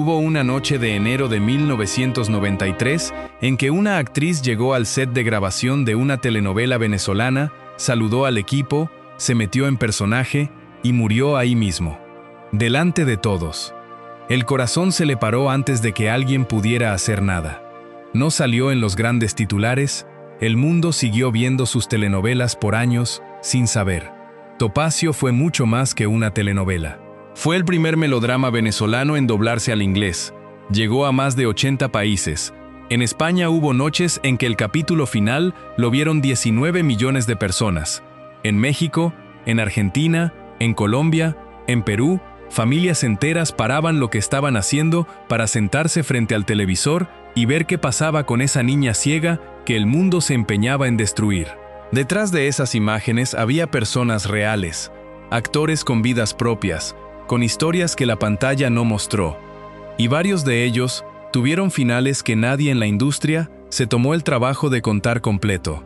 Hubo una noche de enero de 1993 en que una actriz llegó al set de grabación de una telenovela venezolana, saludó al equipo, se metió en personaje y murió ahí mismo, delante de todos. El corazón se le paró antes de que alguien pudiera hacer nada. No salió en los grandes titulares, el mundo siguió viendo sus telenovelas por años, sin saber. Topacio fue mucho más que una telenovela. Fue el primer melodrama venezolano en doblarse al inglés. Llegó a más de 80 países. En España hubo noches en que el capítulo final lo vieron 19 millones de personas. En México, en Argentina, en Colombia, en Perú, familias enteras paraban lo que estaban haciendo para sentarse frente al televisor y ver qué pasaba con esa niña ciega que el mundo se empeñaba en destruir. Detrás de esas imágenes había personas reales, actores con vidas propias, con historias que la pantalla no mostró. Y varios de ellos tuvieron finales que nadie en la industria se tomó el trabajo de contar completo.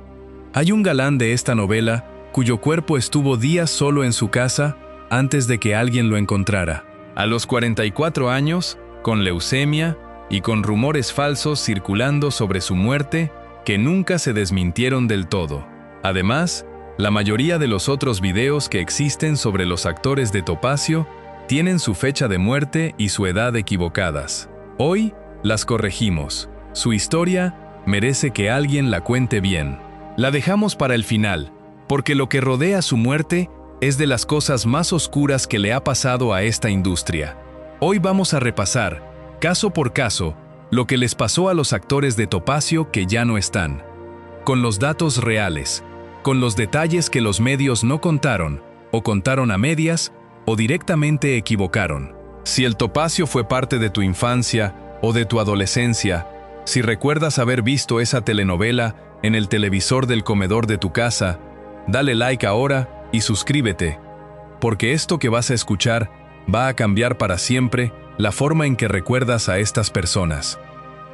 Hay un galán de esta novela cuyo cuerpo estuvo días solo en su casa antes de que alguien lo encontrara. A los 44 años, con leucemia y con rumores falsos circulando sobre su muerte que nunca se desmintieron del todo. Además, la mayoría de los otros videos que existen sobre los actores de Topacio tienen su fecha de muerte y su edad equivocadas. Hoy las corregimos. Su historia merece que alguien la cuente bien. La dejamos para el final, porque lo que rodea su muerte es de las cosas más oscuras que le ha pasado a esta industria. Hoy vamos a repasar, caso por caso, lo que les pasó a los actores de Topacio que ya no están. Con los datos reales, con los detalles que los medios no contaron, o contaron a medias, o directamente equivocaron. Si el Topacio fue parte de tu infancia o de tu adolescencia, si recuerdas haber visto esa telenovela en el televisor del comedor de tu casa, dale like ahora y suscríbete, porque esto que vas a escuchar va a cambiar para siempre la forma en que recuerdas a estas personas.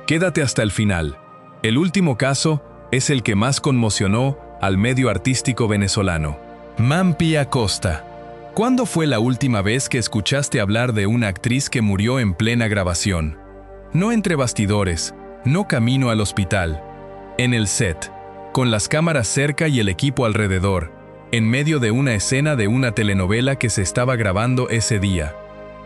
Quédate hasta el final. El último caso es el que más conmocionó al medio artístico venezolano. Mampi Acosta. ¿Cuándo fue la última vez que escuchaste hablar de una actriz que murió en plena grabación? No entre bastidores, no camino al hospital. En el set, con las cámaras cerca y el equipo alrededor, en medio de una escena de una telenovela que se estaba grabando ese día.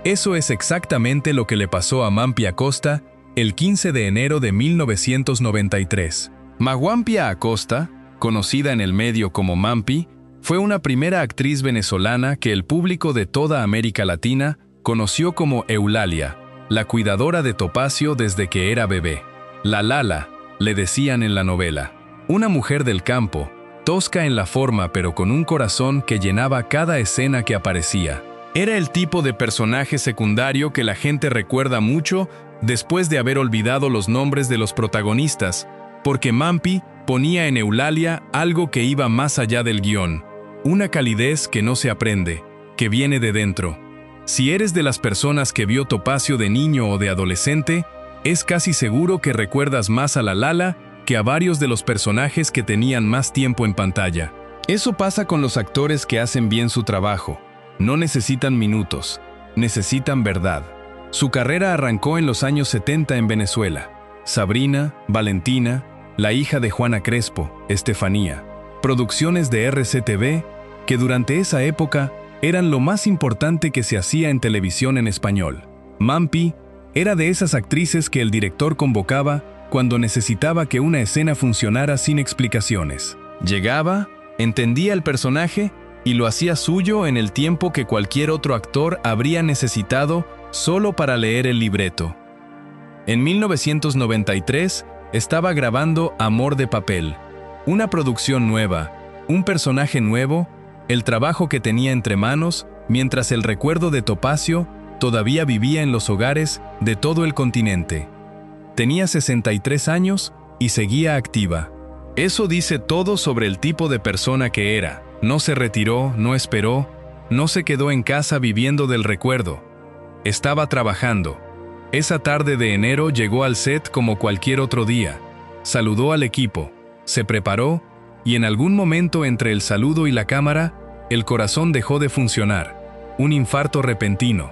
Eso es exactamente lo que le pasó a Mampi Acosta el 15 de enero de 1993. Maguampia Acosta, conocida en el medio como Mampi, fue una primera actriz venezolana que el público de toda América Latina conoció como Eulalia, la cuidadora de Topacio desde que era bebé. La Lala, le decían en la novela. Una mujer del campo, tosca en la forma pero con un corazón que llenaba cada escena que aparecía. Era el tipo de personaje secundario que la gente recuerda mucho después de haber olvidado los nombres de los protagonistas, porque Mampi ponía en Eulalia algo que iba más allá del guión. Una calidez que no se aprende, que viene de dentro. Si eres de las personas que vio Topacio de niño o de adolescente, es casi seguro que recuerdas más a la Lala que a varios de los personajes que tenían más tiempo en pantalla. Eso pasa con los actores que hacen bien su trabajo. No necesitan minutos, necesitan verdad. Su carrera arrancó en los años 70 en Venezuela. Sabrina, Valentina, la hija de Juana Crespo, Estefanía. Producciones de RCTV que durante esa época eran lo más importante que se hacía en televisión en español. Mampi era de esas actrices que el director convocaba cuando necesitaba que una escena funcionara sin explicaciones. Llegaba, entendía el personaje y lo hacía suyo en el tiempo que cualquier otro actor habría necesitado solo para leer el libreto. En 1993 estaba grabando Amor de Papel, una producción nueva, un personaje nuevo, el trabajo que tenía entre manos, mientras el recuerdo de Topacio todavía vivía en los hogares de todo el continente. Tenía 63 años y seguía activa. Eso dice todo sobre el tipo de persona que era. No se retiró, no esperó, no se quedó en casa viviendo del recuerdo. Estaba trabajando. Esa tarde de enero llegó al set como cualquier otro día. Saludó al equipo, se preparó y en algún momento entre el saludo y la cámara, el corazón dejó de funcionar. Un infarto repentino.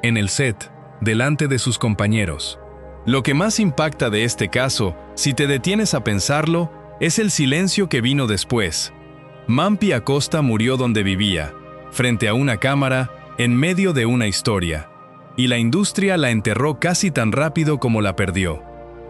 En el set, delante de sus compañeros. Lo que más impacta de este caso, si te detienes a pensarlo, es el silencio que vino después. Mampi Acosta murió donde vivía, frente a una cámara, en medio de una historia. Y la industria la enterró casi tan rápido como la perdió.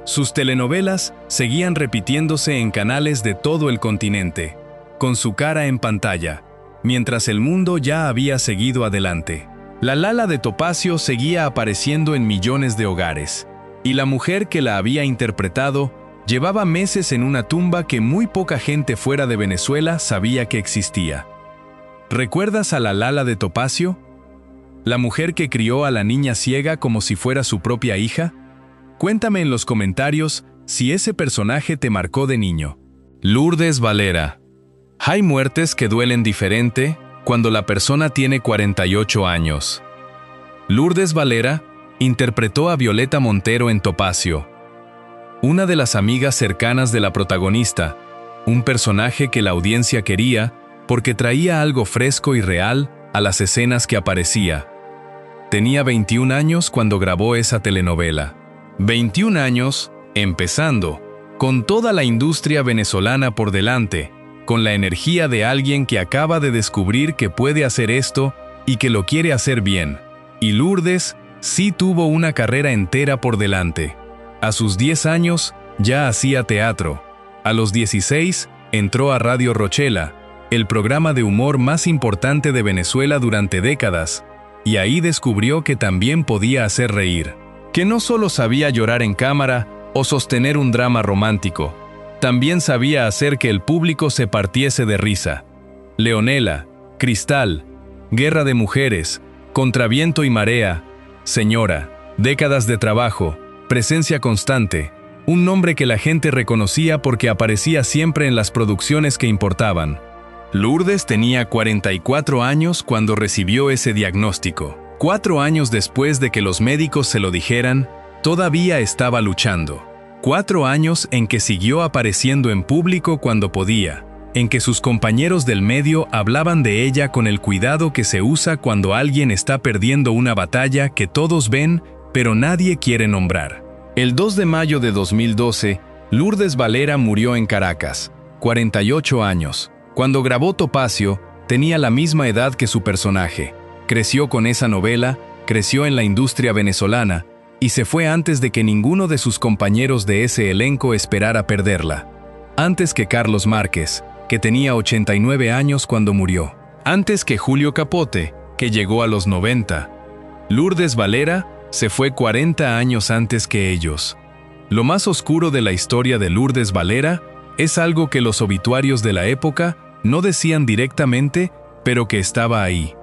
Sus telenovelas seguían repitiéndose en canales de todo el continente, con su cara en pantalla, mientras el mundo ya había seguido adelante. La Lala de Topacio seguía apareciendo en millones de hogares, y la mujer que la había interpretado llevaba meses en una tumba que muy poca gente fuera de Venezuela sabía que existía. ¿Recuerdas a la Lala de Topacio? ¿La mujer que crió a la niña ciega como si fuera su propia hija? Cuéntame en los comentarios si ese personaje te marcó de niño. Lourdes Valera. Hay muertes que duelen diferente cuando la persona tiene 48 años. Lourdes Valera interpretó a Violeta Montero en Topacio, una de las amigas cercanas de la protagonista, un personaje que la audiencia quería porque traía algo fresco y real a las escenas que aparecía. Tenía 21 años cuando grabó esa telenovela. 21 años, empezando, con toda la industria venezolana por delante, con la energía de alguien que acaba de descubrir que puede hacer esto y que lo quiere hacer bien. Y Lourdes sí tuvo una carrera entera por delante. A sus 10 años ya hacía teatro. A los 16 entró a Radio Rochela, el programa de humor más importante de Venezuela durante décadas, y ahí descubrió que también podía hacer reír, que no solo sabía llorar en cámara o sostener un drama romántico, también sabía hacer que el público se partiese de risa. Leonela, Cristal, Guerra de Mujeres, Contra Viento y Marea, Señora, décadas de trabajo, presencia constante, un nombre que la gente reconocía porque aparecía siempre en las producciones que importaban. Lourdes tenía 44 años cuando recibió ese diagnóstico. 4 años después de que los médicos se lo dijeran, todavía estaba luchando. 4 años en que siguió apareciendo en público cuando podía, en que sus compañeros del medio hablaban de ella con el cuidado que se usa cuando alguien está perdiendo una batalla que todos ven, pero nadie quiere nombrar. El 2 de mayo de 2012, Lourdes Valera murió en Caracas, 48 años. Cuando grabó Topacio, tenía la misma edad que su personaje. Creció con esa novela, creció en la industria venezolana, y se fue antes de que ninguno de sus compañeros de ese elenco esperara perderla. Antes que Carlos Márquez, que tenía 89 años cuando murió. Antes que Julio Capote, que llegó a los 90. Lourdes Valera se fue 40 años antes que ellos. Lo más oscuro de la historia de Lourdes Valera es algo que los obituarios de la época no decían directamente, pero que estaba ahí.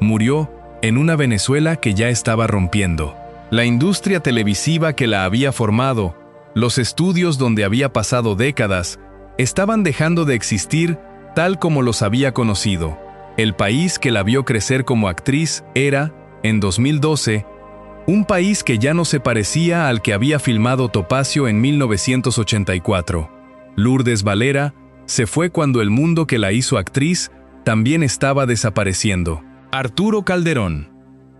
Murió en una Venezuela que ya estaba rompiendo. La industria televisiva que la había formado, los estudios donde había pasado décadas, estaban dejando de existir tal como los había conocido. El país que la vio crecer como actriz era, en 2012, un país que ya no se parecía al que había filmado Topacio en 1984. Lourdes Valera se fue cuando el mundo que la hizo actriz también estaba desapareciendo. Arturo Calderón.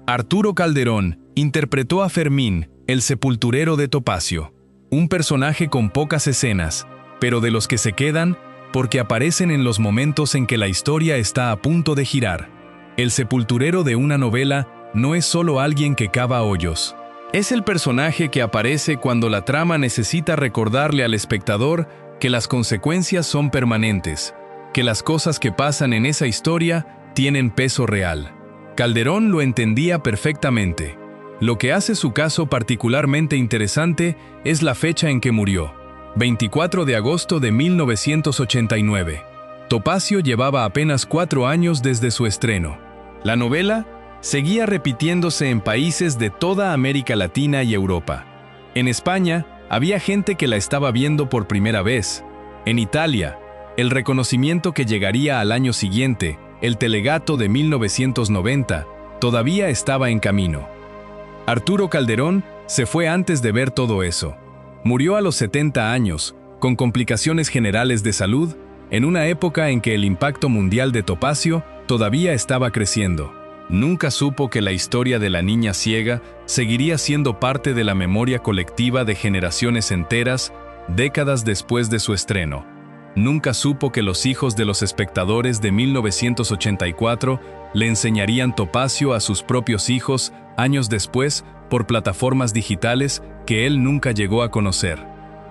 Arturo Calderón interpretó a Fermín, el sepulturero de Topacio, un personaje con pocas escenas, pero de los que se quedan porque aparecen en los momentos en que la historia está a punto de girar. El sepulturero de una novela no es solo alguien que cava hoyos. Es el personaje que aparece cuando la trama necesita recordarle al espectador que las consecuencias son permanentes, que las cosas que pasan en esa historia tienen peso real. Calderón lo entendía perfectamente. Lo que hace su caso particularmente interesante es la fecha en que murió, 24 de agosto de 1989. Topacio llevaba apenas 4 años desde su estreno. La novela seguía repitiéndose en países de toda América Latina y Europa. En España, había gente que la estaba viendo por primera vez. En Italia, el reconocimiento que llegaría al año siguiente, el Telegato de 1990, todavía estaba en camino. Arturo Calderón se fue antes de ver todo eso. Murió a los 70 años, con complicaciones generales de salud, en una época en que el impacto mundial de Topacio todavía estaba creciendo. Nunca supo que la historia de la niña ciega seguiría siendo parte de la memoria colectiva de generaciones enteras, décadas después de su estreno. Nunca supo que los hijos de los espectadores de 1984 le enseñarían Topacio a sus propios hijos años después por plataformas digitales que él nunca llegó a conocer.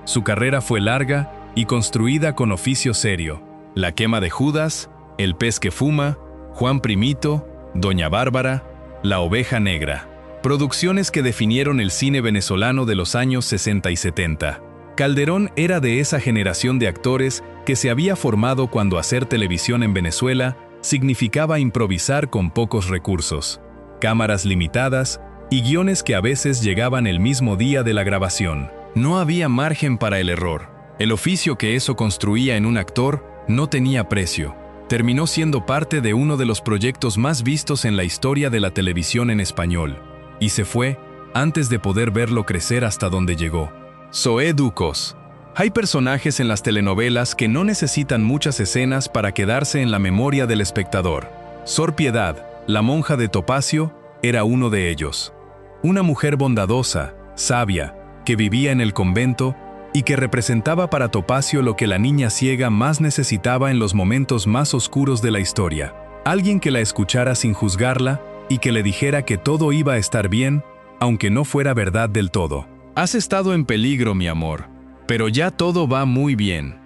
Su carrera fue larga y construida con oficio serio. La quema de Judas, El pez que fuma, Juan Primito, Doña Bárbara, La oveja negra. Producciones que definieron el cine venezolano de los años 60 y 70. Calderón era de esa generación de actores que se había formado cuando hacer televisión en Venezuela significaba improvisar con pocos recursos, cámaras limitadas y guiones que a veces llegaban el mismo día de la grabación. No había margen para el error. El oficio que eso construía en un actor no tenía precio. Terminó siendo parte de uno de los proyectos más vistos en la historia de la televisión en español, y se fue antes de poder verlo crecer hasta donde llegó. Zoé Ducos. Hay personajes en las telenovelas que no necesitan muchas escenas para quedarse en la memoria del espectador. Sor Piedad, la monja de Topacio, era uno de ellos. Una mujer bondadosa, sabia, que vivía en el convento y que representaba para Topacio lo que la niña ciega más necesitaba en los momentos más oscuros de la historia. Alguien que la escuchara sin juzgarla y que le dijera que todo iba a estar bien, aunque no fuera verdad del todo. Has estado en peligro, mi amor, pero ya todo va muy bien.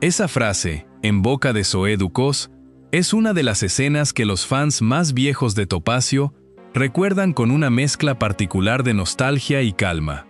Esa frase, en boca de Zoé Ducos, es una de las escenas que los fans más viejos de Topacio recuerdan con una mezcla particular de nostalgia y calma.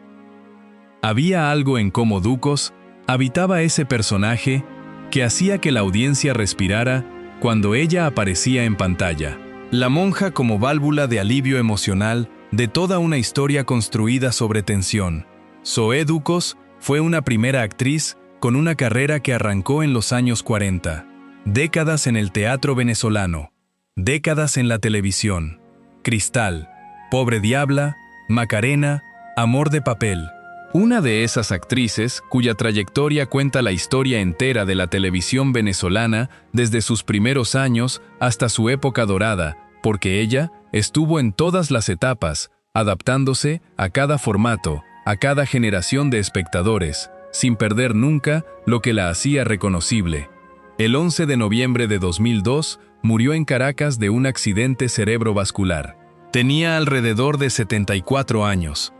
Había algo en cómo Ducos habitaba ese personaje que hacía que la audiencia respirara cuando ella aparecía en pantalla. La monja como válvula de alivio emocional de toda una historia construida sobre tensión. Zoé Ducos fue una primera actriz con una carrera que arrancó en los años 40. Décadas en el teatro venezolano, décadas en la televisión. Cristal, Pobre Diabla, Macarena, Amor de Papel. Una de esas actrices cuya trayectoria cuenta la historia entera de la televisión venezolana desde sus primeros años hasta su época dorada, porque ella estuvo en todas las etapas, adaptándose a cada formato, a cada generación de espectadores, sin perder nunca lo que la hacía reconocible. El 11 de noviembre de 2002 murió en Caracas de un accidente cerebrovascular. Tenía alrededor de 74 años.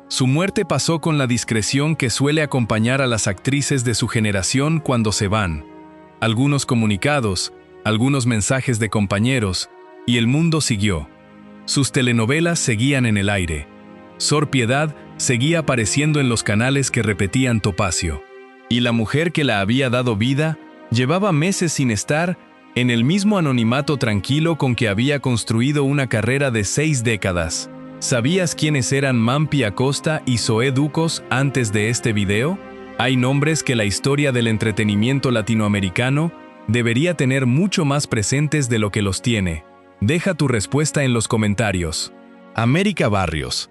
Su muerte pasó con la discreción que suele acompañar a las actrices de su generación cuando se van. Algunos comunicados, algunos mensajes de compañeros, y el mundo siguió. Sus telenovelas seguían en el aire. Sor Piedad seguía apareciendo en los canales que repetían Topacio. Y la mujer que la había dado vida llevaba meses sin estar en el mismo anonimato tranquilo con que había construido una carrera de 6 décadas. ¿Sabías quiénes eran Mampi Acosta y Zoé Ducos antes de este video? Hay nombres que la historia del entretenimiento latinoamericano debería tener mucho más presentes de lo que los tiene. Deja tu respuesta en los comentarios. América Barrios.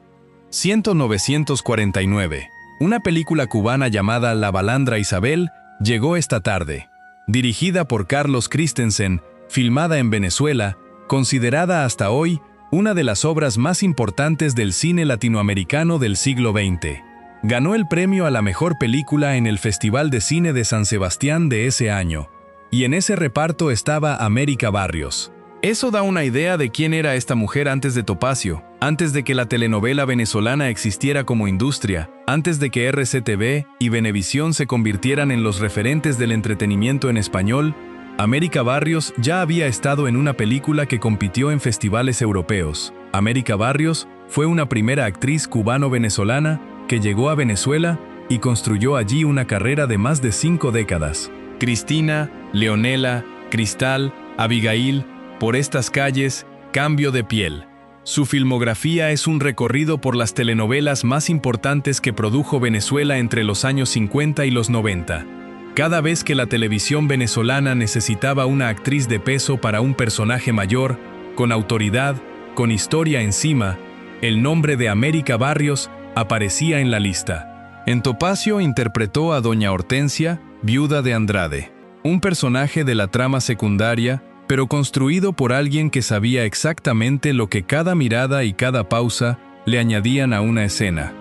1949. Una película cubana llamada La Balandra Isabel llegó esta tarde. Dirigida por Carlos Christensen, filmada en Venezuela, considerada hasta hoy una de las obras más importantes del cine latinoamericano del siglo XX. Ganó el premio a la mejor película en el Festival de Cine de San Sebastián de ese año. Y en ese reparto estaba América Barrios. Eso da una idea de quién era esta mujer antes de Topacio, antes de que la telenovela venezolana existiera como industria, antes de que RCTV y Venevisión se convirtieran en los referentes del entretenimiento en español. América Barrios ya había estado en una película que compitió en festivales europeos. América Barrios fue una primera actriz cubano-venezolana que llegó a Venezuela y construyó allí una carrera de más de 5 décadas. Cristina, Leonela, Cristal, Abigail, Por estas calles, Cambio de piel. Su filmografía es un recorrido por las telenovelas más importantes que produjo Venezuela entre los años 50 y los 90. Cada vez que la televisión venezolana necesitaba una actriz de peso para un personaje mayor, con autoridad, con historia encima, el nombre de América Barrios aparecía en la lista. En Topacio interpretó a Doña Hortensia, viuda de Andrade, un personaje de la trama secundaria, pero construido por alguien que sabía exactamente lo que cada mirada y cada pausa le añadían a una escena.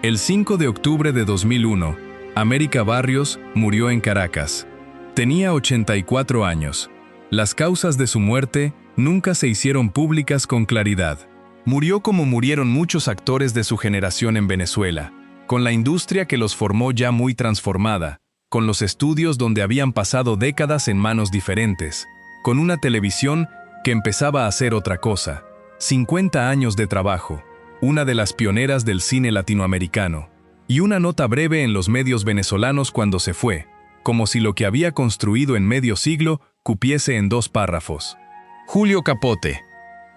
El 5 de octubre de 2001, América Barrios murió en Caracas. Tenía 84 años. Las causas de su muerte nunca se hicieron públicas con claridad. Murió como murieron muchos actores de su generación en Venezuela, con la industria que los formó ya muy transformada, con los estudios donde habían pasado décadas en manos diferentes, con una televisión que empezaba a hacer otra cosa. 50 años de trabajo, una de las pioneras del cine latinoamericano, y una nota breve en los medios venezolanos cuando se fue, como si lo que había construido en medio siglo cupiese en 2 párrafos. Julio Capote.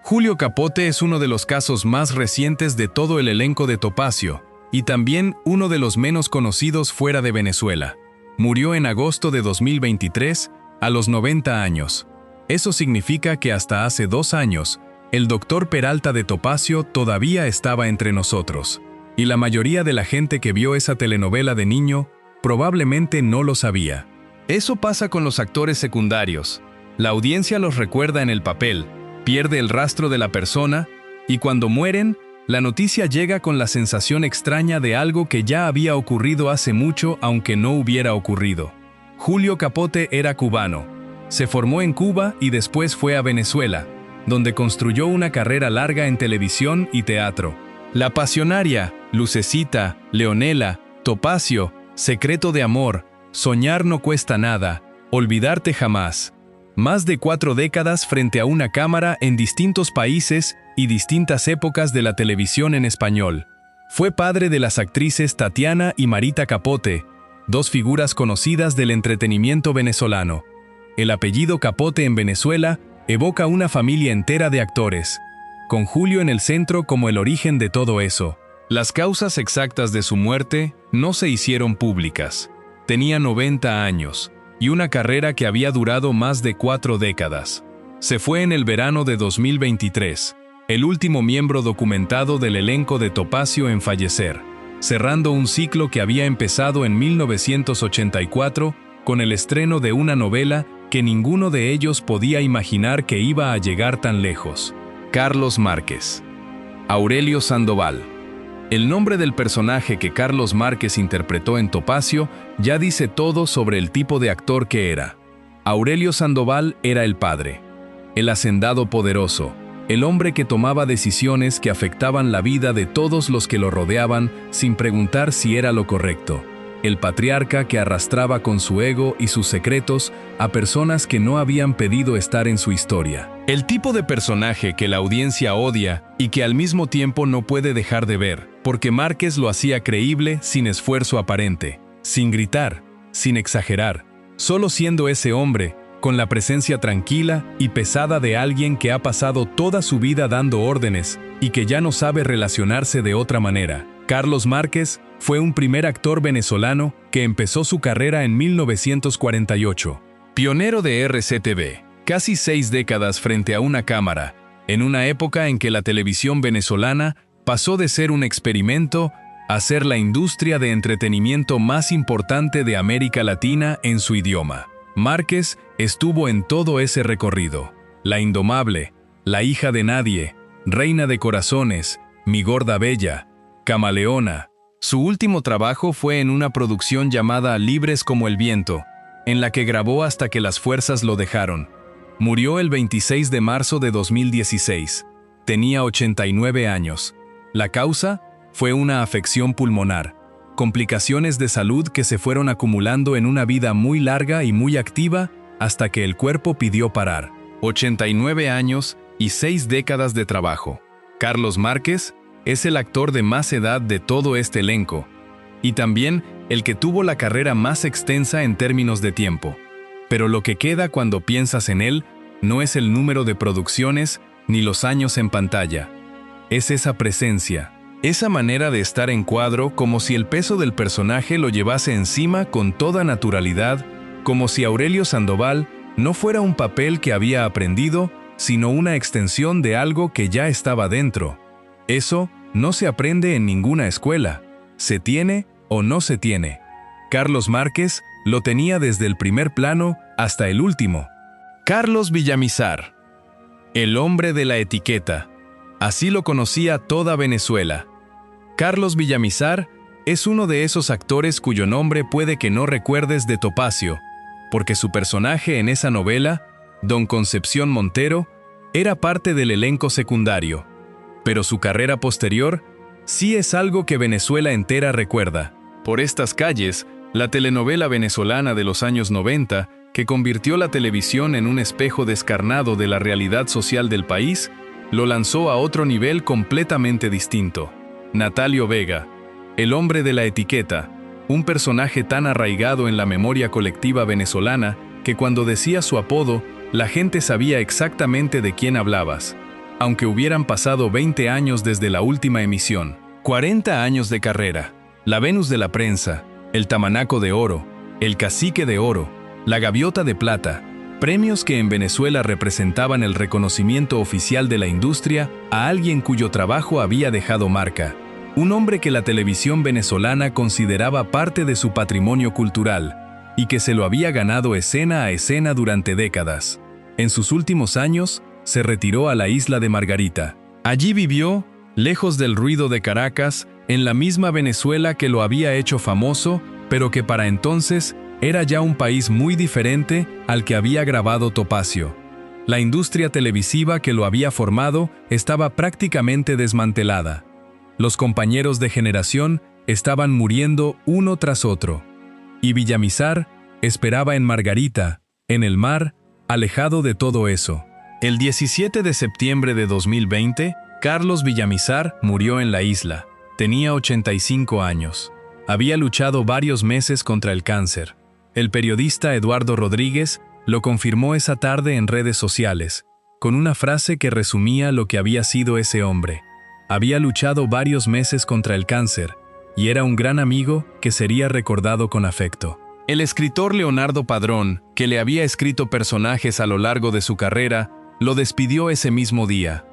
Julio Capote es uno de los casos más recientes de todo el elenco de Topacio, y también uno de los menos conocidos fuera de Venezuela. Murió en agosto de 2023, a los 90 años. Eso significa que hasta hace 2 años, el doctor Peralta de Topacio todavía estaba entre nosotros. Y la mayoría de la gente que vio esa telenovela de niño probablemente no lo sabía. Eso pasa con los actores secundarios. La audiencia los recuerda en el papel, pierde el rastro de la persona, y cuando mueren, la noticia llega con la sensación extraña de algo que ya había ocurrido hace mucho aunque no hubiera ocurrido. Julio Capote era cubano. Se formó en Cuba y después fue a Venezuela, donde construyó una carrera larga en televisión y teatro. La Pasionaria, Lucecita, Leonela, Topacio, Secreto de Amor, Soñar no cuesta nada, Olvidarte jamás. Más de 4 décadas frente a una cámara en distintos países y distintas épocas de la televisión en español. Fue padre de las actrices Tatiana y Marita Capote, 2 figuras conocidas del entretenimiento venezolano. El apellido Capote en Venezuela evoca una familia entera de actores, con Julio en el centro como el origen de todo eso. Las causas exactas de su muerte no se hicieron públicas. Tenía 90 años y una carrera que había durado más de 4 décadas. Se fue en el verano de 2023, el último miembro documentado del elenco de Topacio en fallecer, cerrando un ciclo que había empezado en 1984 con el estreno de una novela que ninguno de ellos podía imaginar que iba a llegar tan lejos. Carlos Márquez. Aurelio Sandoval. El nombre del personaje que Carlos Márquez interpretó en Topacio ya dice todo sobre el tipo de actor que era. Aurelio Sandoval era el padre, el hacendado poderoso, el hombre que tomaba decisiones que afectaban la vida de todos los que lo rodeaban sin preguntar si era lo correcto. El patriarca que arrastraba con su ego y sus secretos a personas que no habían pedido estar en su historia. El tipo de personaje que la audiencia odia y que al mismo tiempo no puede dejar de ver, porque Márquez lo hacía creíble sin esfuerzo aparente, sin gritar, sin exagerar, solo siendo ese hombre, con la presencia tranquila y pesada de alguien que ha pasado toda su vida dando órdenes y que ya no sabe relacionarse de otra manera. Carlos Márquez fue un primer actor venezolano que empezó su carrera en 1948. Pionero de RCTV, casi 6 décadas frente a una cámara, en una época en que la televisión venezolana pasó de ser un experimento a ser la industria de entretenimiento más importante de América Latina en su idioma. Márquez estuvo en todo ese recorrido. La Indomable, La hija de nadie, Reina de corazones, Mi gorda bella, Camaleona. Su último trabajo fue en una producción llamada Libres como el viento, en la que grabó hasta que las fuerzas lo dejaron. Murió el 26 de marzo de 2016. Tenía 89 años. La causa fue una afección pulmonar, complicaciones de salud que se fueron acumulando en una vida muy larga y muy activa hasta que el cuerpo pidió parar. 89 años y 6 décadas de trabajo. Carlos Márquez es el actor de más edad de todo este elenco, y también el que tuvo la carrera más extensa en términos de tiempo. Pero lo que queda cuando piensas en él no es el número de producciones ni los años en pantalla. Es esa presencia, esa manera de estar en cuadro como si el peso del personaje lo llevase encima con toda naturalidad, como si Aurelio Sandoval no fuera un papel que había aprendido, sino una extensión de algo que ya estaba dentro. Eso no se aprende en ninguna escuela. Se tiene o no se tiene. Carlos Márquez lo tenía desde el primer plano hasta el último. Carlos Villamizar, el hombre de la etiqueta. Así lo conocía toda Venezuela. Carlos Villamizar es uno de esos actores cuyo nombre puede que no recuerdes de Topacio, porque su personaje en esa novela, Don Concepción Montero, era parte del elenco secundario. Pero su carrera posterior sí es algo que Venezuela entera recuerda. Por estas calles, la telenovela venezolana de los años 90, que convirtió la televisión en un espejo descarnado de la realidad social del país, lo lanzó a otro nivel completamente distinto. Natalio Vega, el hombre de la etiqueta, un personaje tan arraigado en la memoria colectiva venezolana que cuando decía su apodo, la gente sabía exactamente de quién hablabas, aunque hubieran pasado 20 años desde la última emisión. 40 años de carrera, la Venus de la prensa, el Tamanaco de oro, el Cacique de oro, la Gaviota de plata, premios que en Venezuela representaban el reconocimiento oficial de la industria a alguien cuyo trabajo había dejado marca. Un hombre que la televisión venezolana consideraba parte de su patrimonio cultural y que se lo había ganado escena a escena durante décadas. En sus últimos años, se retiró a la isla de Margarita. Allí vivió, lejos del ruido de Caracas, en la misma Venezuela que lo había hecho famoso, pero que para entonces era ya un país muy diferente al que había grabado Topacio. La industria televisiva que lo había formado estaba prácticamente desmantelada. Los compañeros de generación estaban muriendo uno tras otro. Y Villamizar esperaba en Margarita, en el mar, alejado de todo eso. El 17 de septiembre de 2020, Carlos Villamizar murió en la isla. Tenía 85 años. Había luchado varios meses contra el cáncer. El periodista Eduardo Rodríguez lo confirmó esa tarde en redes sociales, con una frase que resumía lo que había sido ese hombre. Había luchado varios meses contra el cáncer, y era un gran amigo que sería recordado con afecto. El escritor Leonardo Padrón, que le había escrito personajes a lo largo de su carrera, lo despidió ese mismo día.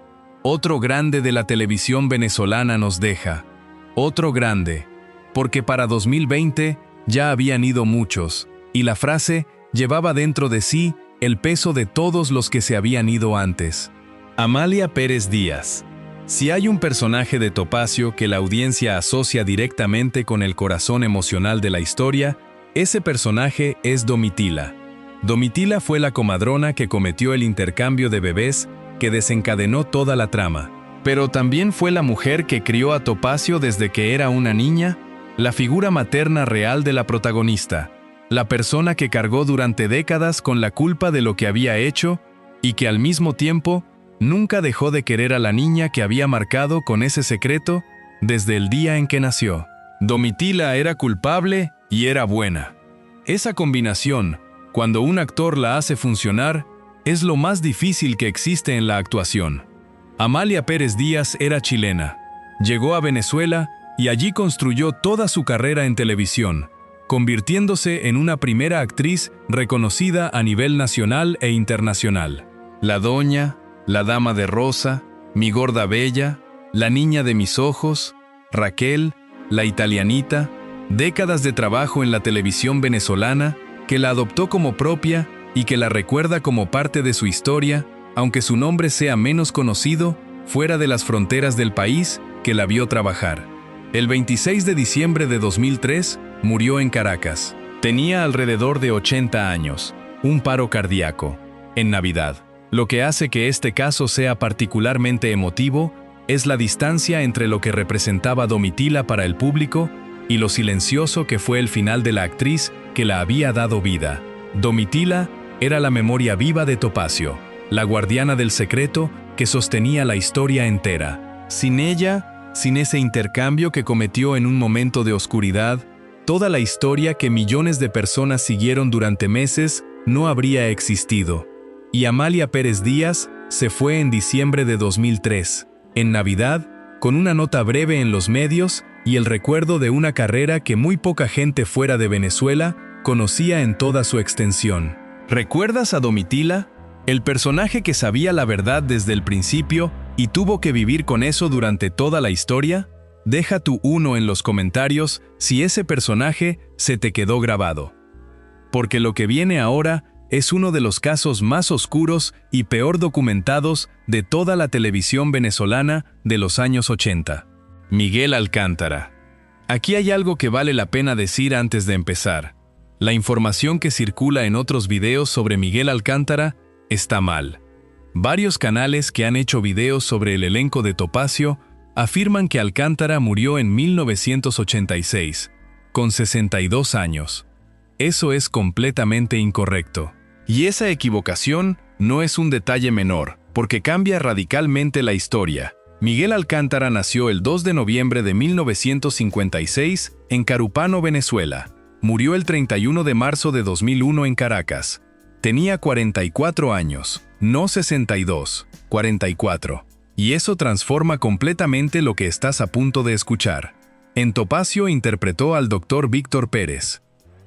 Otro grande de la televisión venezolana nos deja. Otro grande, porque para 2020 ya habían ido muchos, y la frase llevaba dentro de sí el peso de todos los que se habían ido antes. Amalia Pérez Díaz. Si hay un personaje de Topacio que la audiencia asocia directamente con el corazón emocional de la historia, ese personaje es Domitila. Domitila fue la comadrona que cometió el intercambio de bebés que desencadenó toda la trama. Pero también fue la mujer que crió a Topacio desde que era una niña, la figura materna real de la protagonista, la persona que cargó durante décadas con la culpa de lo que había hecho y que al mismo tiempo nunca dejó de querer a la niña que había marcado con ese secreto desde el día en que nació. Domitila era culpable y era buena. Esa combinación, cuando un actor la hace funcionar, es lo más difícil que existe en la actuación. Amalia Pérez Díaz era chilena. Llegó a Venezuela y allí construyó toda su carrera en televisión, convirtiéndose en una primera actriz reconocida a nivel nacional e internacional. La Doña, La Dama de Rosa, Mi Gorda Bella, La Niña de mis ojos, Raquel, La Italianita, décadas de trabajo en la televisión venezolana que la adoptó como propia y que la recuerda como parte de su historia, aunque su nombre sea menos conocido fuera de las fronteras del país que la vio trabajar. El 26 de diciembre de 2003 murió en Caracas. Tenía alrededor de 80 años, un paro cardíaco, en Navidad. Lo que hace que este caso sea particularmente emotivo es la distancia entre lo que representaba Domitila para el público y lo silencioso que fue el final de la actriz que la había dado vida. Domitila era la memoria viva de Topacio, la guardiana del secreto que sostenía la historia entera. Sin ella, sin ese intercambio que cometió en un momento de oscuridad, toda la historia que millones de personas siguieron durante meses no habría existido. Y Amalia Pérez Díaz se fue en diciembre de 2003, en Navidad, con una nota breve en los medios y el recuerdo de una carrera que muy poca gente fuera de Venezuela conocía en toda su extensión. ¿Recuerdas a Domitila? El personaje que sabía la verdad desde el principio y tuvo que vivir con eso durante toda la historia. Deja tu 1 en los comentarios si ese personaje se te quedó grabado. Porque lo que viene ahora es uno de los casos más oscuros y peor documentados de toda la televisión venezolana de los años 80. Miguel Alcántara. Aquí hay algo que vale la pena decir antes de empezar. La información que circula en otros videos sobre Miguel Alcántara está mal. Varios canales que han hecho videos sobre el elenco de Topacio afirman que Alcántara murió en 1986, con 62 años. Eso es completamente incorrecto. Y esa equivocación no es un detalle menor, porque cambia radicalmente la historia. Miguel Alcántara nació el 2 de noviembre de 1956 en Carúpano, Venezuela. Murió el 31 de marzo de 2001 en Caracas. Tenía 44 años, no 62, 44. Y eso transforma completamente lo que estás a punto de escuchar. En Topacio interpretó al Dr. Víctor Pérez.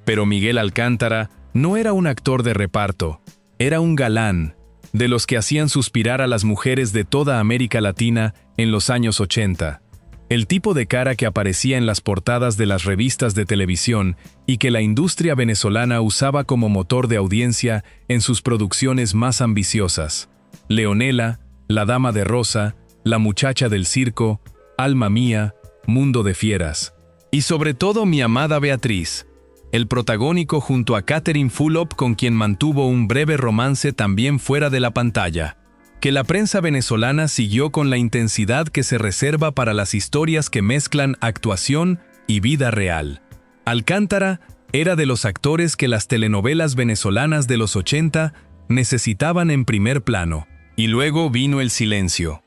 Pero Miguel Alcántara no era un actor de reparto, era un galán, de los que hacían suspirar a las mujeres de toda América Latina en los años 80. El tipo de cara que aparecía en las portadas de las revistas de televisión y que la industria venezolana usaba como motor de audiencia en sus producciones más ambiciosas. Leonela, La Dama de Rosa, La Muchacha del Circo, Alma Mía, Mundo de Fieras. Y sobre todo Mi Amada Beatriz, el protagónico junto a Catherine Fulop, con quien mantuvo un breve romance también fuera de la pantalla, que la prensa venezolana siguió con la intensidad que se reserva para las historias que mezclan actuación y vida real. Alcántara era de los actores que las telenovelas venezolanas de los 80 necesitaban en primer plano. Y luego vino el silencio.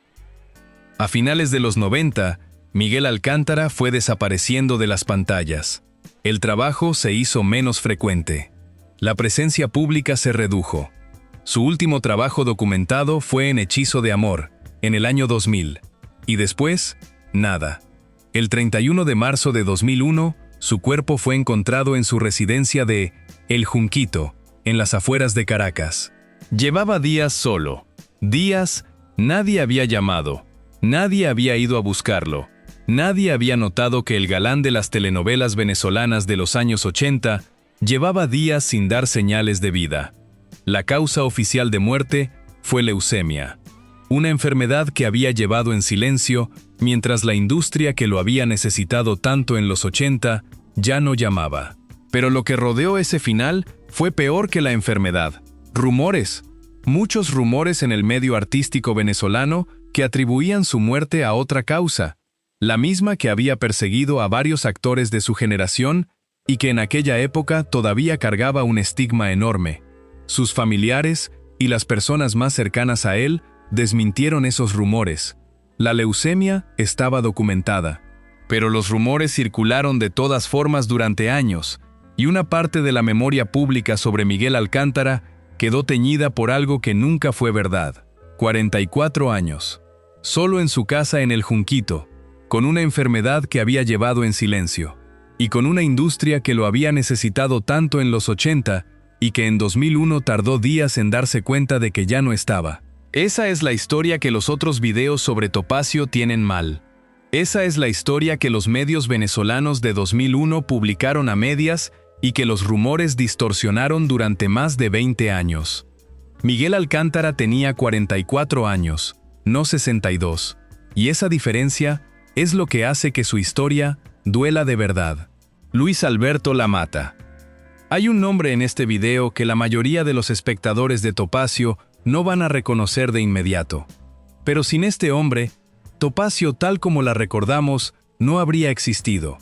A finales de los 90, Miguel Alcántara fue desapareciendo de las pantallas. El trabajo se hizo menos frecuente. La presencia pública se redujo. Su último trabajo documentado fue en Hechizo de Amor, en el año 2000. Y después, nada. El 31 de marzo de 2001, su cuerpo fue encontrado en su residencia de El Junquito, en las afueras de Caracas. Llevaba días solo. Días, nadie había llamado. Nadie había ido a buscarlo. Nadie había notado que el galán de las telenovelas venezolanas de los años 80 llevaba días sin dar señales de vida. La causa oficial de muerte fue leucemia, una enfermedad que había llevado en silencio mientras la industria que lo había necesitado tanto en los 80 ya no llamaba. Pero lo que rodeó ese final fue peor que la enfermedad. Rumores, muchos rumores en el medio artístico venezolano que atribuían su muerte a otra causa, la misma que había perseguido a varios actores de su generación y que en aquella época todavía cargaba un estigma enorme. Sus familiares y las personas más cercanas a él desmintieron esos rumores. La leucemia estaba documentada. Pero los rumores circularon de todas formas durante años, y una parte de la memoria pública sobre Miguel Alcántara quedó teñida por algo que nunca fue verdad. 44 años. Solo en su casa en El Junquito, con una enfermedad que había llevado en silencio, y con una industria que lo había necesitado tanto en los 80 y que en 2001 tardó días en darse cuenta de que ya no estaba. Esa es la historia que los otros videos sobre Topacio tienen mal. Esa es la historia que los medios venezolanos de 2001 publicaron a medias y que los rumores distorsionaron durante más de 20 años. Miguel Alcántara tenía 44 años, no 62, y esa diferencia es lo que hace que su historia duela de verdad. Luis Alberto Lamata. Hay un nombre en este video que la mayoría de los espectadores de Topacio no van a reconocer de inmediato. Pero sin este hombre, Topacio tal como la recordamos no habría existido.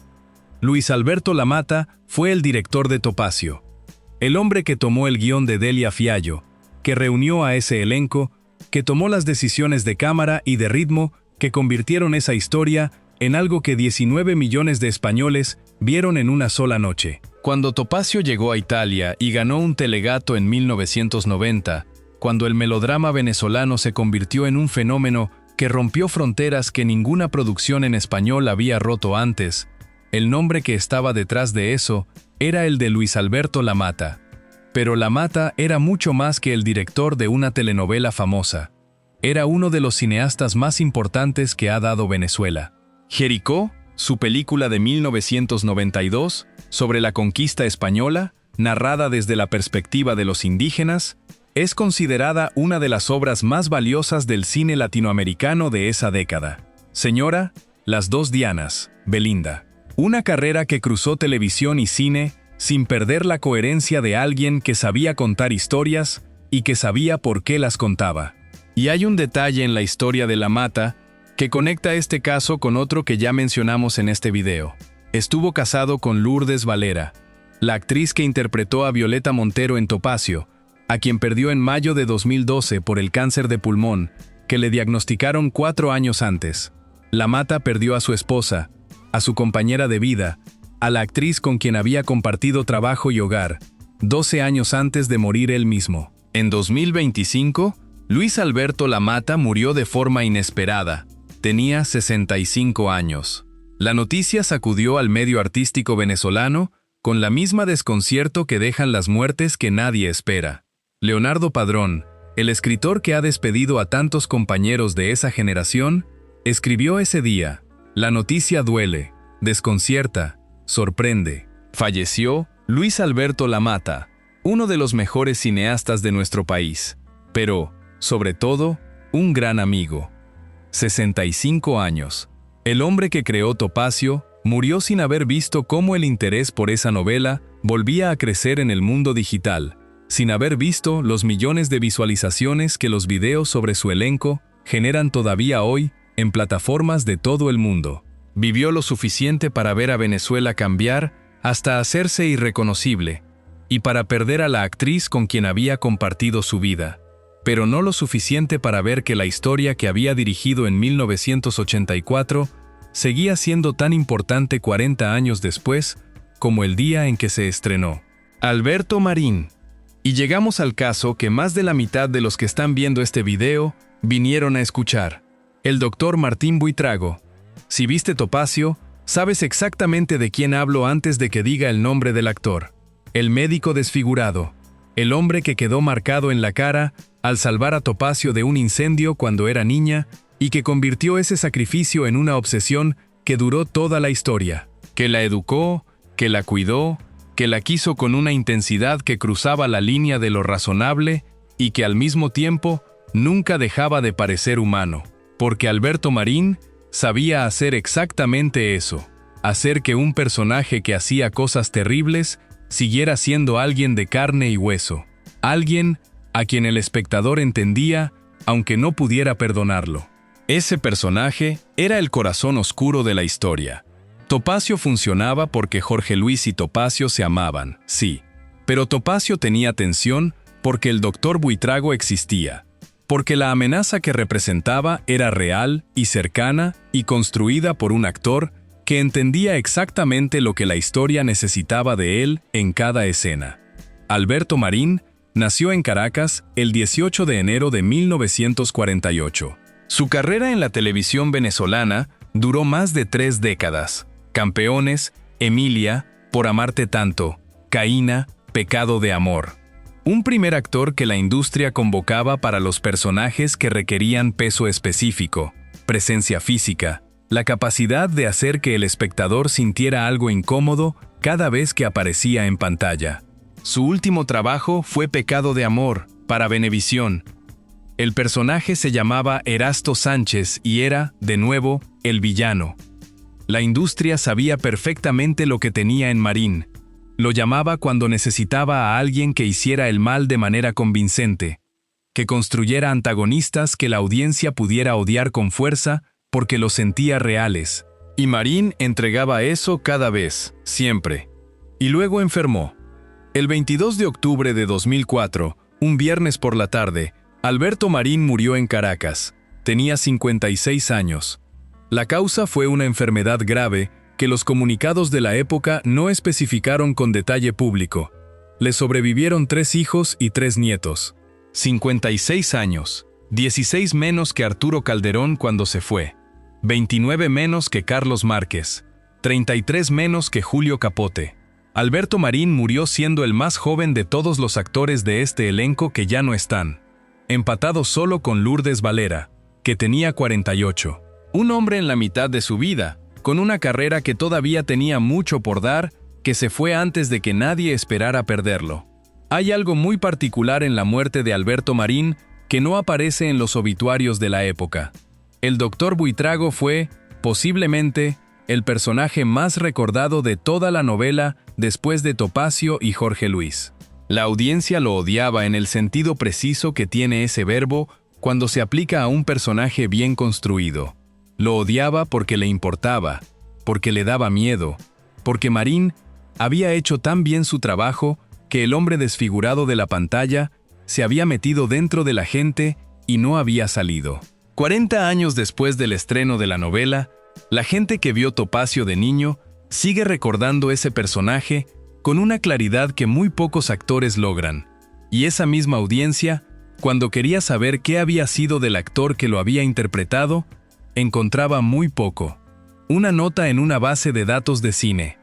Luis Alberto Lamata fue el director de Topacio. El hombre que tomó el guión de Delia Fiallo, que reunió a ese elenco, que tomó las decisiones de cámara y de ritmo que convirtieron esa historia en algo que 19 millones de españoles vieron en una sola noche. Cuando Topacio llegó a Italia y ganó un Telegato en 1990, cuando el melodrama venezolano se convirtió en un fenómeno que rompió fronteras que ninguna producción en español había roto antes, el nombre que estaba detrás de eso era el de Luis Alberto Lamata. Pero Lamata era mucho más que el director de una telenovela famosa. Era uno de los cineastas más importantes que ha dado Venezuela. Jericó, su película de 1992, sobre la conquista española, narrada desde la perspectiva de los indígenas, es considerada una de las obras más valiosas del cine latinoamericano de esa década. Señora, Las dos Dianas, Belinda. Una carrera que cruzó televisión y cine sin perder la coherencia de alguien que sabía contar historias y que sabía por qué las contaba. Y hay un detalle en la historia de La Mata que conecta este caso con otro que ya mencionamos en este video. Estuvo casado con Lourdes Valera, la actriz que interpretó a Violeta Montero en Topacio, a quien perdió en mayo de 2012 por el cáncer de pulmón, que le diagnosticaron 4 años antes. La Mata perdió a su esposa, a su compañera de vida, a la actriz con quien había compartido trabajo y hogar, 12 años antes de morir él mismo. En 2025, Luis Alberto La Mata murió de forma inesperada. Tenía 65 años. La noticia sacudió al medio artístico venezolano con la misma desconcierto que dejan las muertes que nadie espera. Leonardo Padrón, el escritor que ha despedido a tantos compañeros de esa generación, escribió ese día: la noticia duele, desconcierta, sorprende. Falleció Luis Alberto La Mata, uno de los mejores cineastas de nuestro país, pero, sobre todo, un gran amigo. 65 años. El hombre que creó Topacio murió sin haber visto cómo el interés por esa novela volvía a crecer en el mundo digital, sin haber visto los millones de visualizaciones que los videos sobre su elenco generan todavía hoy en plataformas de todo el mundo. Vivió lo suficiente para ver a Venezuela cambiar hasta hacerse irreconocible, y para perder a la actriz con quien había compartido su vida, pero no lo suficiente para ver que la historia que había dirigido en 1984 seguía siendo tan importante 40 años después como el día en que se estrenó. Alberto Marín. Y llegamos al caso que más de la mitad de los que están viendo este video vinieron a escuchar. El doctor Martín Buitrago. Si viste Topacio, sabes exactamente de quién hablo antes de que diga el nombre del actor. El médico desfigurado. El hombre que quedó marcado en la cara al salvar a Topacio de un incendio cuando era niña y que convirtió ese sacrificio en una obsesión que duró toda la historia. Que la educó, que la cuidó, que la quiso con una intensidad que cruzaba la línea de lo razonable y que al mismo tiempo nunca dejaba de parecer humano. Porque Alberto Marín sabía hacer exactamente eso, hacer que un personaje que hacía cosas terribles siguiera siendo alguien de carne y hueso, alguien a quien el espectador entendía, aunque no pudiera perdonarlo. Ese personaje era el corazón oscuro de la historia. Topacio funcionaba porque Jorge Luis y Topacio se amaban, sí, pero Topacio tenía tensión porque el doctor Buitrago existía, porque la amenaza que representaba era real y cercana y construida por un actor que entendía exactamente lo que la historia necesitaba de él en cada escena. Alberto Marín nació en Caracas el 18 de enero de 1948. Su carrera en la televisión venezolana duró más de 3 décadas. Campeones, Emilia, Por amarte tanto, Caína, Pecado de amor. Un primer actor que la industria convocaba para los personajes que requerían peso específico, presencia física, la capacidad de hacer que el espectador sintiera algo incómodo cada vez que aparecía en pantalla. Su último trabajo fue Pecado de amor, para Venevisión. El personaje se llamaba Erasto Sánchez y era, de nuevo, el villano. La industria sabía perfectamente lo que tenía en Marín. Lo llamaba cuando necesitaba a alguien que hiciera el mal de manera convincente, que construyera antagonistas que la audiencia pudiera odiar con fuerza porque los sentía reales. Y Marín entregaba eso cada vez, siempre. Y luego enfermó. El 22 de octubre de 2004, un viernes por la tarde, Alberto Marín murió en Caracas. Tenía 56 años. La causa fue una enfermedad grave que los comunicados de la época no especificaron con detalle público. Le sobrevivieron 3 hijos y 3 nietos. 56 años, 16 menos que Arturo Calderón cuando se fue, 29 menos que Carlos Márquez, 33 menos que Julio Capote. Alberto Marín murió siendo el más joven de todos los actores de este elenco que ya no están, empatado solo con Lourdes Valera, que tenía 48. Un hombre en la mitad de su vida, con una carrera que todavía tenía mucho por dar que se fue antes de que nadie esperara perderlo. Hay algo muy particular en la muerte de Alberto Marín que no aparece en los obituarios de la época. El Dr. Buitrago fue, posiblemente, el personaje más recordado de toda la novela después de Topacio y Jorge Luis. La audiencia lo odiaba en el sentido preciso que tiene ese verbo cuando se aplica a un personaje bien construido. Lo odiaba porque le importaba, porque le daba miedo, porque Marín había hecho tan bien su trabajo que el hombre desfigurado de la pantalla se había metido dentro de la gente y no había salido. 40 años después del estreno de la novela, la gente que vio Topacio de niño sigue recordando ese personaje con una claridad que muy pocos actores logran. Y esa misma audiencia, cuando quería saber qué había sido del actor que lo había interpretado, encontraba muy poco. Una nota en una base de datos de cine,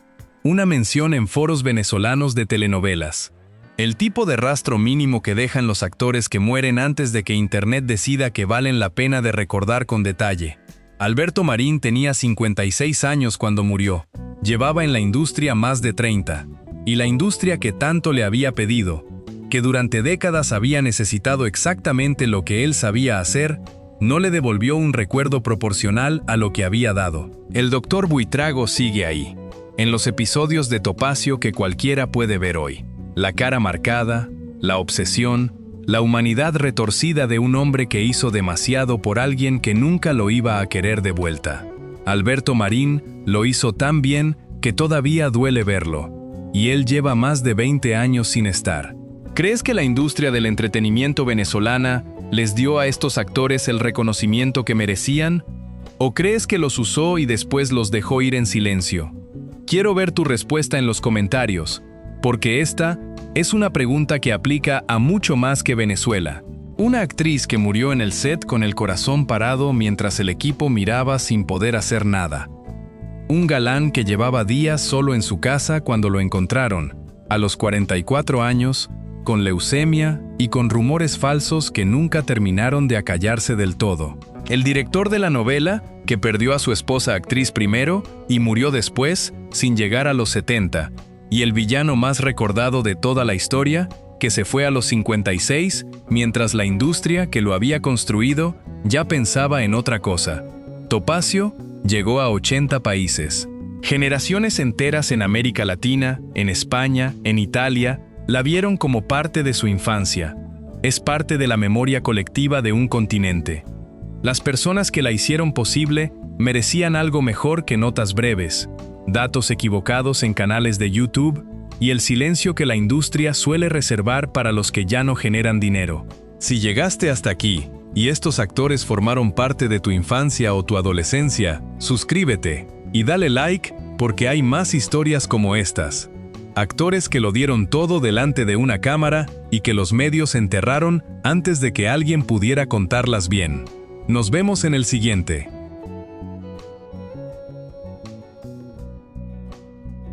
una mención en foros venezolanos de telenovelas. El tipo de rastro mínimo que dejan los actores que mueren antes de que Internet decida que valen la pena de recordar con detalle. Alberto Marín tenía 56 años cuando murió. Llevaba en la industria más de 30. Y la industria que tanto le había pedido, que durante décadas había necesitado exactamente lo que él sabía hacer, no le devolvió un recuerdo proporcional a lo que había dado. El Dr. Buitrago sigue ahí, en los episodios de Topacio que cualquiera puede ver hoy. La cara marcada, la obsesión, la humanidad retorcida de un hombre que hizo demasiado por alguien que nunca lo iba a querer de vuelta. Alberto Marín lo hizo tan bien que todavía duele verlo, y él lleva más de 20 años sin estar. ¿Crees que la industria del entretenimiento venezolana les dio a estos actores el reconocimiento que merecían? ¿O crees que los usó y después los dejó ir en silencio? Quiero ver tu respuesta en los comentarios, porque esta es una pregunta que aplica a mucho más que Venezuela. Una actriz que murió en el set con el corazón parado mientras el equipo miraba sin poder hacer nada. Un galán que llevaba días solo en su casa cuando lo encontraron, a los 44 años, con leucemia y con rumores falsos que nunca terminaron de acallarse del todo. El director de la novela, que perdió a su esposa actriz primero y murió después, sin llegar a los 70, y el villano más recordado de toda la historia, que se fue a los 56, mientras la industria que lo había construido ya pensaba en otra cosa. Topacio llegó a 80 países. Generaciones enteras en América Latina, en España, en Italia, la vieron como parte de su infancia. Es parte de la memoria colectiva de un continente. Las personas que la hicieron posible merecían algo mejor que notas breves, datos equivocados en canales de YouTube y el silencio que la industria suele reservar para los que ya no generan dinero. Si llegaste hasta aquí y estos actores formaron parte de tu infancia o tu adolescencia, suscríbete y dale like porque hay más historias como estas. Actores que lo dieron todo delante de una cámara y que los medios enterraron antes de que alguien pudiera contarlas bien. Nos vemos en el siguiente.